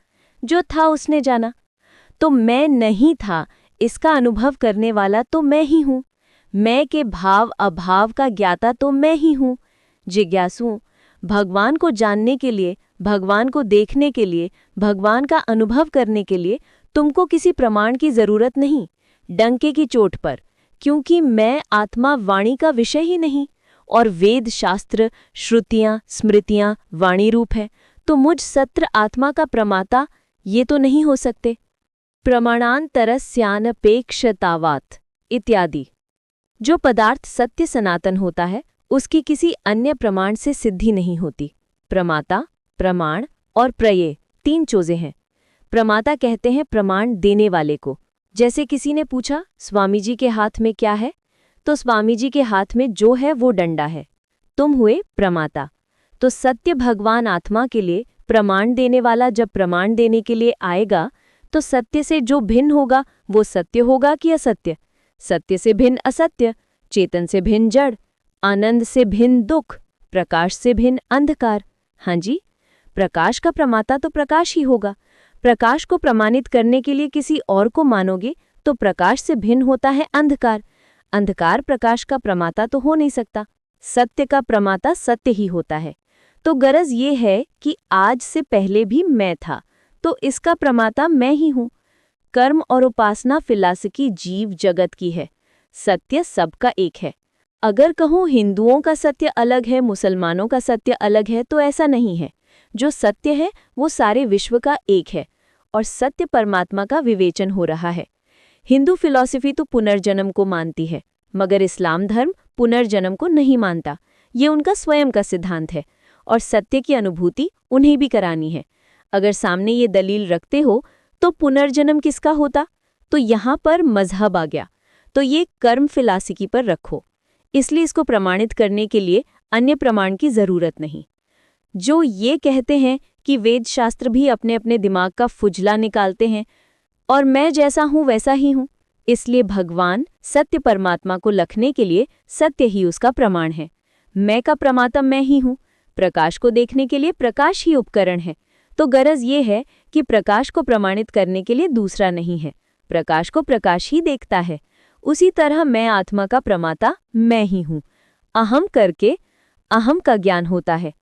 जो था उसने जाना। तो मैं नहीं था इसका अनुभव करने वाला तो मैं ही हूँ। मैं के भाव अभाव का ज्ञाता तो मैं ही हूँ। जिज्ञासु, भगवान को जानने के लिए, भगवान को देखने के लिए, भगवान का अनुभव करने के लिए तुमको किसी प्रमाण की जरूरत नहीं, डंके की चोट पर, क्योंकि मैं आत्मा वाणी का विषय ही नहीं और वेद शास्त्र श्रुतियाँ स्मृतियाँ वाणी रूप है, तो मुझ सत्र आत्मा का प्रमाता ये तो नहीं हो सकते। प्रमाणांतरस्यानपेक्षतावात् इत्यादि। जो पदार्थ सत्य सनातन होता है उसकी किसी अन्य प्रमाण से सिद्धि नहीं होती। प्रमाता, प्रमाण और प्रयय 3 चीजें हैं। प्रमाता कहते हैं प्रमाण देने वाले को। जैसे किसी ने पूछा स्वामी जी के हाथ में क्या है, तो स्वामी जी के हाथ में जो है वो डंडा है, तुम हुए प्रमाता। तो सत्य भगवान आत्मा के लिए प्रमाण देने वाला जब प्रमाण देने के लिए आएगा तो सत्य से जो भिन्न होगा वो सत्य होगा कि असत्य? सत्य से भिन्न असत्य, चेतन से भिन्न जड़, आनंद से भिन्न दुख, प्रकाश से भिन्न अंधकार। हाँ जी, प्रकाश का प्रमाता तो प्रकाश ही होगा। प्रकाश को प्रमाणित करने के लिए किसी और को मानोगे तो प्रकाश से भिन्न होता है अंधकार। अंधकार प्रकाश का प्रमाता तो हो नहीं सकता। सत्य का प्रमाता सत्य ही होता है। तो गरज ये है कि आज से पहले भी मैं था, तो इसका प्रमाता मैं ही हूँ। कर्म और उपासना फिलॉसफी जीव जगत की है, सत्य सबका एक है। अगर कहूँ हिंदुओं का सत्य अलग है, मुसलमानों का सत्य अलग है, तो ऐसा नहीं है। जो सत्य है वो सारे विश्व का एक है और सत्य परमात्मा का विवेचन हो रहा है। हिंदू फिलॉसफी तो पुनर्जन्म को मानती है, मगर इस्लाम धर्म पुनर्जन्म को नहीं मानता। ये उनका स्वयं का सिद्धांत है और सत्य की अनुभूति उन्हें भी करानी है। अगर सामने ये दलील रखते हो तो पुनर्जन्म किसका होता? तो यहाँ पर मजहब आ गया। तो ये कर्म फिलॉसफी पर रखो, इसलिए इसको प्रमाणित करने के लिए अन्य प्रमाण की जरूरत नहीं। जो ये कहते हैं कि वेद शास्त्र भी अपने अपने दिमाग का फुजला निकालते हैं और मैं जैसा हूँ वैसा ही हूँ, इसलिए भगवान सत्य परमात्मा को लखने के लिए सत्य ही उसका प्रमाण है। मैं का प्रमाता मैं ही हूँ। प्रकाश को देखने के लिए प्रकाश ही उपकरण है। तो गरज ये है कि प्रकाश को प्रमाणित करने के लिए दूसरा नहीं है, प्रकाश को प्रकाश ही देखता है। उसी तरह मैं आत्मा का प्रमाता मैं ही हूँ। अहम करके अहम का ज्ञान होता है।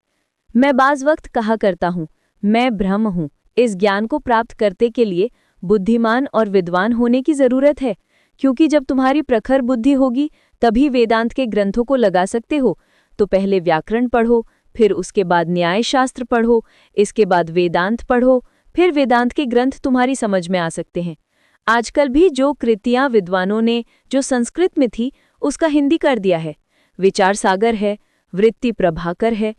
मैं बाज वक्त कहा करता हूँ मैं ब्रह्म हूँ। इस ज्ञान को प्राप्त करने के लिए बुद्धिमान और विद्वान होने की जरूरत है, क्योंकि जब तुम्हारी प्रखर बुद्धि होगी तभी वेदांत के ग्रंथों को लगा सकते हो। तो पहले व्याकरण पढ़ो, फिर उसके बाद न्याय शास्त्र पढ़ो, इसके बाद वेदांत पढ़ो, फिर वेदांत के ग्रंथ तुम्हारी समझ में आ सकते हैं। आजकल भी जो कृतियां विद्वानों ने जो संस्कृत में थी उसका हिंदी कर दिया है। विचार सागर है, वृत्ति प्रभाकर है।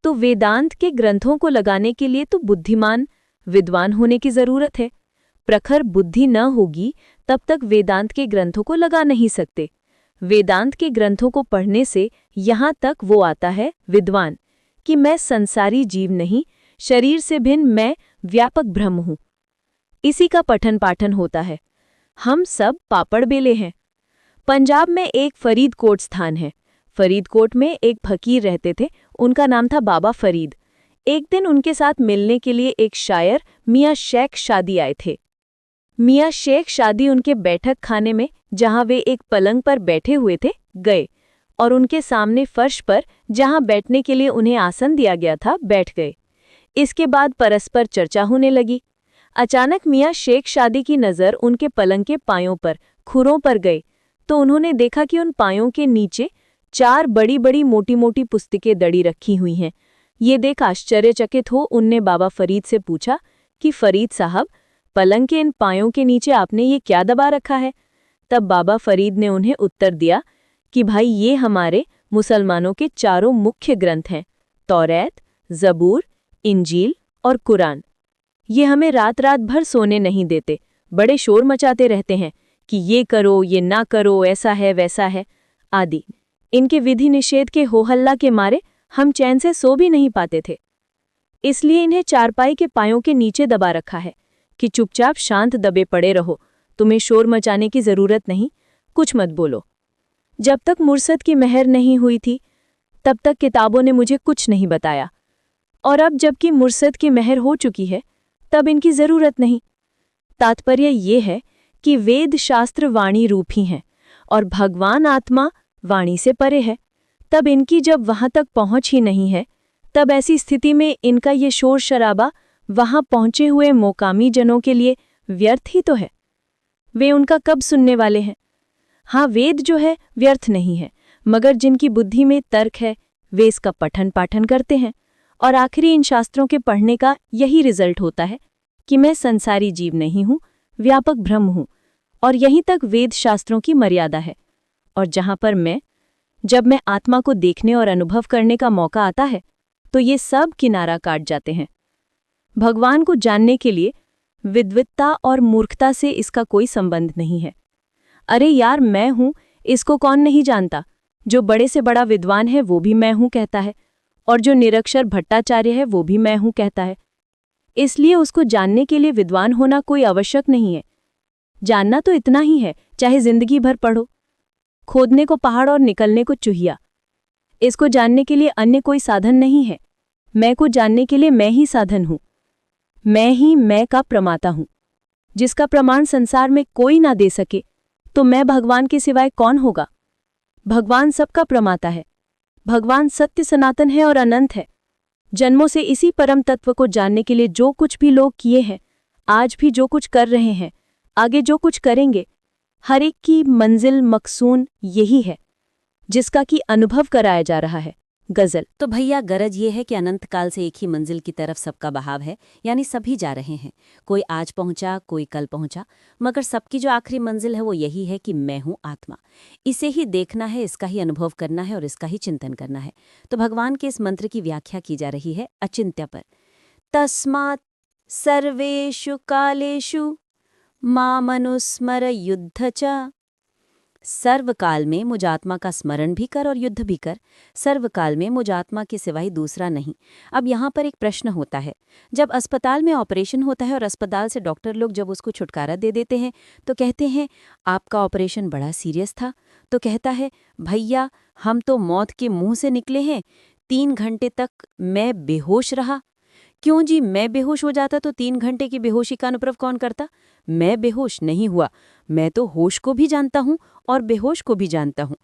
तो वेदांत के ग्रंथों को लगाने के लिए तो बुद्धिमान विद्वान होने की जरूरत है। प्रखर बुद्धि न होगी तब तक वेदांत के ग्रंथों को लगा नहीं सकते। वेदांत के ग्रंथों को पढ़ने से यहाँ तक वो आता है विद्वान कि मैं संसारी जीव नहीं, शरीर से भिन्न मैं व्यापक ब्रह्म हूँ। इसी का पठन पाठन होता है। हम सब पापड़ बेले हैं। पंजाब में एक फरीदकोट स्थान है। फरीदकोट में एक फकीर रहते थे, उनका नाम था बाबा फरीद। एक दिन उनके साथ मिलने के लिए एक शायर मियाँ शेख शादी आए थे। मियाँ शेख शादी उनके बैठक खाने में, जहाँ वे एक पलंग पर बैठे हुए थे, गए और उनके सामने फर्श पर जहाँ बैठने के लिए उन्हें आसन दिया गया था बैठ गए। इसके बाद परस्पर चर्चा होने लगी। अचानक मियाँ शेख शादी की नज़र उनके पलंग के पायों पर, खुरों पर गई तो उन्होंने देखा कि उन पायों के नीचे 4 बड़ी बड़ी मोटी मोटी पुस्तकें दड़ी रखी हुई हैं। ये देख आश्चर्यचकित हो उनने बाबा फरीद से पूछा कि फरीद साहब, पलंग के इन पायों के नीचे आपने ये क्या दबा रखा है? तब बाबा फरीद ने उन्हें उत्तर दिया कि भाई ये हमारे मुसलमानों के 4 मुख्य ग्रंथ हैं, तौरात, ज़बूर, इंजील और कुरान। ये हमें रात रात भर सोने नहीं देते, बड़े शोर मचाते रहते हैं कि ये करो, ये ना करो, ऐसा है वैसा है आदि। इनके विधि निषेध के हो हल्ला के मारे हम चैन से सो भी नहीं पाते थे। इसलिए इन्हें चारपाई के पायों के नीचे दबा रखा है कि चुपचाप शांत दबे पड़े रहो, तुम्हें शोर मचाने की जरूरत नहीं, कुछ मत बोलो। जब तक मुर्शद की मेहर नहीं हुई थी तब तक किताबों ने मुझे कुछ नहीं बताया, और अब जबकि मुर्शद की मेहर हो चुकी है तब इनकी जरूरत नहीं। तात्पर्य ये है कि वेद शास्त्र वाणी रूप ही हैं और भगवान आत्मा वाणी से परे है। तब इनकी जब वहां तक पहुंच ही नहीं है, तब ऐसी स्थिति में इनका ये शोर शराबा वहां पहुंचे हुए मोकामी जनों के लिए व्यर्थ ही तो है। वे उनका कब सुनने वाले हैं? हाँ, वेद जो है व्यर्थ नहीं है, मगर जिनकी बुद्धि में तर्क है वे इसका पठन पाठन करते हैं, और आखिरी इन शास्त्रों के पढ़ने का यही रिजल्ट होता है कि मैं संसारी जीव नहीं हूँ, व्यापक ब्रह्म हूँ। और यहीं तक वेद शास्त्रों की मर्यादा है। और जहाँ पर जब मैं आत्मा को देखने और अनुभव करने का मौका आता है तो ये सब किनारा काट जाते हैं। भगवान को जानने के लिए विद्वत्ता और मूर्खता से इसका कोई संबंध नहीं है। अरे यार, मैं हूँ, इसको कौन नहीं जानता? जो बड़े से बड़ा विद्वान है वो भी मैं हूँ कहता है, और जो निरक्षर भट्टाचार्य है वो भी मैं हूँ कहता है। इसलिए उसको जानने के लिए विद्वान होना कोई आवश्यक नहीं है। जानना तो इतना ही है, चाहे जिंदगी भर पढ़ो, खोदने को पहाड़ और निकलने को चूहिया। इसको जानने के लिए अन्य कोई साधन नहीं है। मैं को जानने के लिए मैं ही साधन हूँ। मैं ही मैं का प्रमाता हूँ, जिसका प्रमाण संसार में कोई ना दे सके, तो मैं भगवान के सिवाय कौन होगा? भगवान सबका प्रमाता है। भगवान सत्य सनातन है और अनंत है। जन्मों से इसी परम तत्व को जानने के लिए जो कुछ भी लोग किए हैं, आज भी जो कुछ कर रहे हैं, आगे जो कुछ करेंगे, हर एक की मंजिल मकसून यही है, जिसका कि अनुभव कराया जा रहा है। गजल। तो भैया गरज ये है कि अनंत काल से एक ही मंजिल की तरफ सबका बहाव है, यानी सभी जा रहे हैं। कोई आज पहुंचा, कोई कल पहुंचा, मगर सबकी जो आखिरी मंजिल है वो यही है कि मैं हूं आत्मा। इसे ही देखना है, इसका ही अनुभव करना है और इसका ही चिंतन करना है। तो भगवान के इस मंत्र की व्याख्या की जा रही है अचिंत्य पर। तस्मात् सर्वेषु कालेषु मामनुस्मर युद्ध च। सर्वकाल में मुझ आत्मा का स्मरण भी कर और युद्ध भी कर। सर्वकाल में मुझ आत्मा के सिवाय दूसरा नहीं। अब यहाँ पर एक प्रश्न होता है, जब अस्पताल में ऑपरेशन होता है और अस्पताल से डॉक्टर लोग जब उसको छुटकारा दे देते हैं तो कहते हैं आपका ऑपरेशन बड़ा सीरियस था। तो कहता है भैया हम तो मौत के मुंह से निकले हैं, 3 घंटे तक मैं बेहोश रहा। क्यों जी, मैं बेहोश हो जाता तो 3 घंटे की बेहोशी का अनुप्रव कौन करता? मैं बेहोश नहीं हुआ, मैं तो होश को भी जानता हूँ और बेहोश को भी जानता हूँ।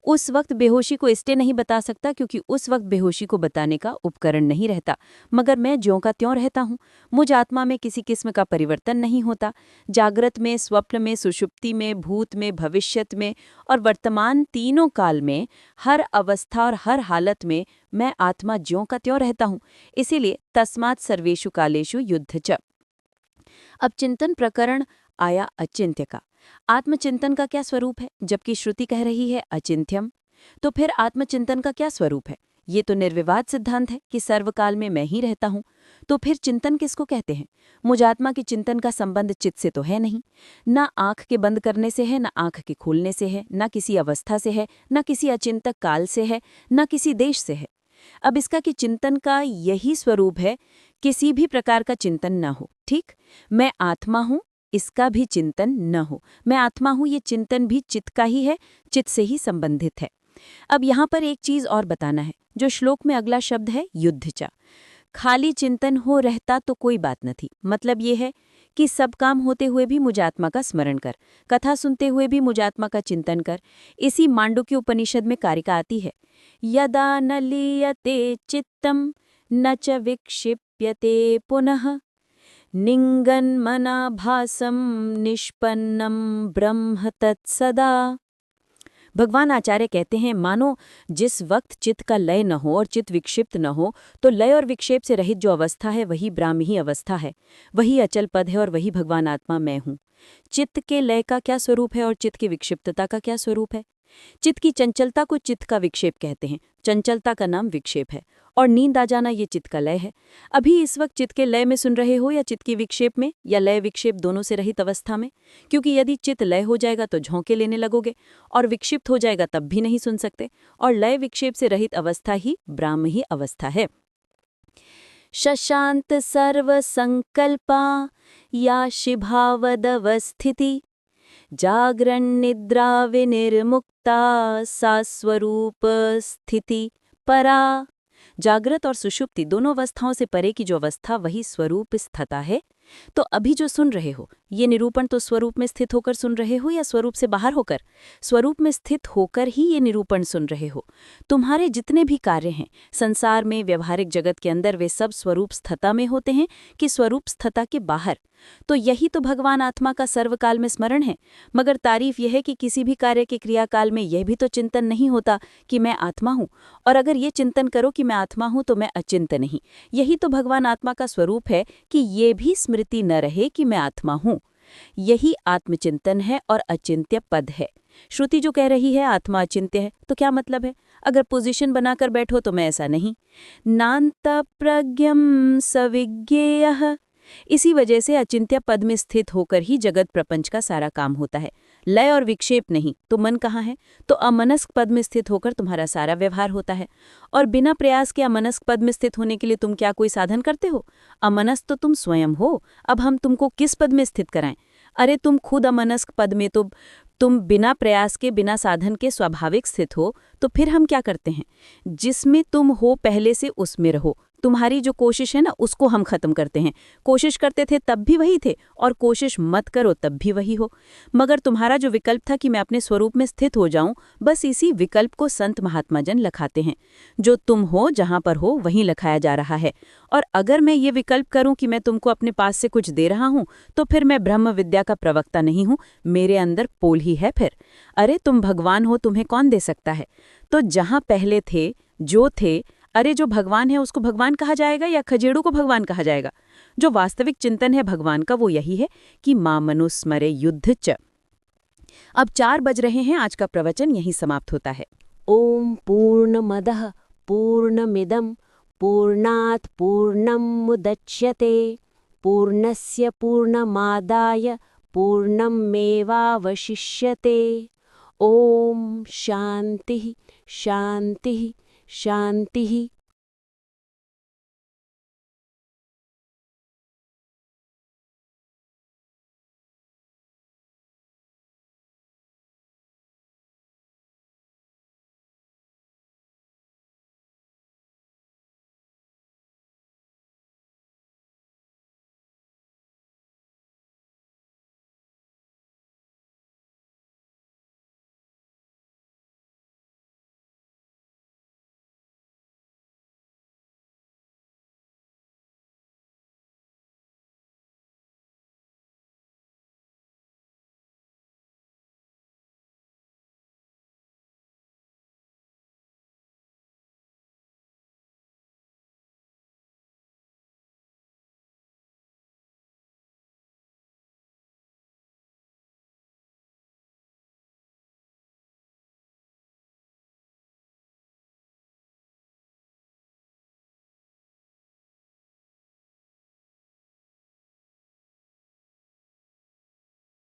उस वक्त बेहोशी को इसलिए नहीं बता सकता क्योंकि उस वक्त बेहोशी को बताने का उपकरण नहीं रहता, मगर मैं ज्यों का त्यों रहता हूँ। मुझ आत्मा में किसी किस्म का परिवर्तन नहीं होता। जागृत में, स्वप्न में, सुषुप्ति में, भूत में, भविष्यत में और वर्तमान तीनों काल में, हर अवस्था और हर हालत में मैं आत्मा ज्यों का त्यों रहता हूँ। इसीलिए तस्मात् सर्वेषु कालेषु युद्ध च। अब चिंतन प्रकरण आया अचिंत्य का। आत्मचिंतन का क्या स्वरूप है, जबकि श्रुति कह रही है अचिंत्यम? तो फिर आत्मचिंतन का क्या स्वरूप है? ये तो निर्विवाद सिद्धांत है कि सर्वकाल में मैं ही रहता हूँ। तो फिर चिंतन किसको कहते हैं? मुझ आत्मा के चिंतन का संबंध चित्त से तो है नहीं। ना आंख के बंद करने से है, ना आंख के खोलने से है, ना किसी अवस्था से है, ना किसी अचिंतक काल से है, ना किसी देश से है। अब इसका कि चिंतन का यही स्वरूप है, किसी भी प्रकार का चिंतन न हो। ठीक, मैं आत्मा हूँ, इसका भी चिंतन न हो। मैं आत्मा हूँ, ये चिंतन भी चित्त का ही है, चित्त से ही संबंधित है। अब यहाँ पर एक चीज और बताना है, जो श्लोक में अगला शब्द है युद्ध चा। खाली चिंतन हो रहता तो कोई बात न थी। मतलब ये है कि सब काम होते हुए भी मुझ आत्मा का स्मरण कर, कथा सुनते हुए भी मुझ आत्मा का चिंतन कर। इसी मांडुक्य उपनिषद में कारिका आती है, यदा न लीयते चित्तम न च विक्षिप्यते पुनः निंगन्मनाभासम निष्पन्नम ब्रह्म तत्सदा। भगवान आचार्य कहते हैं, मानो जिस वक्त चित्त का लय न हो और चित्त विक्षिप्त न हो, तो लय और विक्षेप से रहित जो अवस्था है वही ब्राह्मी ही अवस्था है, वही अचल पद है और वही भगवान आत्मा मैं हूँ। चित्त के लय का क्या स्वरूप है और चित्त की विक्षिप्तता का क्या स्वरूप है? चित्त की चंचलता को चित्त का विक्षेप कहते हैं। चंचलता का नाम विक्षेप है और नींद आ जाना ये चित्त का लय है। अभी इस वक्त चित्त के लय में सुन रहे हो या चित्त की विक्षेप में, या लय विक्षेप दोनों से रहित अवस्था में? क्योंकि यदि चित्त लय हो जाएगा तो झोंके लेने लगोगे और विक्षिप्त हो जाएगा तब भी नहीं सुन सकते। और लय विक्षेप से रहित अवस्था ही ब्राह्मी अवस्था है। शशांत सर्व संकल्पा या शिभावदवस्थिति जागरण निद्रा विनिर्मुक्ता सा स्वरूप स्थिति परा। जागृत और सुषुप्ति दोनों अवस्थाओं से परे की जो अवस्था वही स्वरूप स्थिता है। तो अभी जो सुन रहे हो ये निरूपण तो स्वरूप में स्थित होकर सुन रहे हो या स्वरूप से बाहर होकर? स्वरूप में स्थित होकर ही ये निरूपण सुन रहे हो। तुम्हारे जितने भी कार्य हैं संसार में, व्यवहारिक जगत के अंदर, वे सब स्वरूप स्थिता में होते हैं कि स्वरूप स्थिता के बाहर? तो यही तो भगवान आत्मा का सर्वकाल में स्मरण है। मगर तारीफ यह है कि किसी भी कार्य के क्रियाकाल में यह भी तो चिंतन नहीं होता कि मैं आत्मा हूँ। और अगर ये चिंतन करो कि मैं आत्मा हूँ तो मैं अचिंत नहीं। यही तो भगवान आत्मा का स्वरूप है कि ये भी स्मृति न रहे कि मैं आत्मा हूँ। यही आत्मचिंतन है और अचिंत्य पद है। श्रुति जो कह रही है आत्मा अचिंत्य है, तो क्या मतलब है? अगर पोजीशन बनाकर बैठो तो मैं ऐसा नहीं। नान्त प्रज्ञम सविज्ञेयः, इसी वजह से अचिंत्य पद में स्थित होकर ही जगत प्रपंच का सारा काम होता है। लय और विक्षेप नहीं तो मन कहाँ है? तो अमनस्क पद में स्थित होकर तुम्हारा सारा व्यवहार होता है। और बिना प्रयास के अमनस्क पद में स्थित होने के लिए तुम क्या कोई साधन करते हो? अमनस्क तो तुम स्वयं हो। अब हम तुमको किस पद में स्थित कराएं? अरे तुम खुद अमनस्क पद में तो तुम बिना प्रयास के, बिना साधन के स्वाभाविक स्थित हो। तो फिर हम क्या करते हैं? जिसमें तुम हो पहले से उसमें रहो, तुम्हारी जो कोशिश है ना उसको हम खत्म करते हैं। कोशिश करते थे तब भी वही थे और कोशिश मत करो तब भी वही हो। मगर तुम्हारा जो विकल्प था कि मैं अपने स्वरूप में स्थित हो जाऊं, बस इसी विकल्प को संत महात्मा जन लखाते हैं। जो तुम हो जहां पर हो वहीं लखाया जा रहा है। और अगर मैं ये विकल्प करूं कि मैं तुमको अपने पास से कुछ दे रहा हूं, तो फिर मैं ब्रह्म विद्या का प्रवक्ता नहीं हूं, मेरे अंदर पोल ही है फिर। अरे तुम भगवान हो, तुम्हें कौन दे सकता है? तो जहां पहले थे, जो थे, अरे जो भगवान है उसको भगवान कहा जाएगा या खजेड़ू को भगवान कहा जाएगा? जो वास्तविक चिंतन है भगवान का वो यही है कि मां मनुस्मरे युद्ध च। अब 4 बज रहे हैं, आज का प्रवचन यहीं समाप्त होता है। ओम पूर्णमदः पूर्णमिदं पूर्णात् पूर्णमुदच्यते पूर्णस्य पूर्णमादाय पूर्णमेवावशिष्यते। ओम शांति शांति शांति।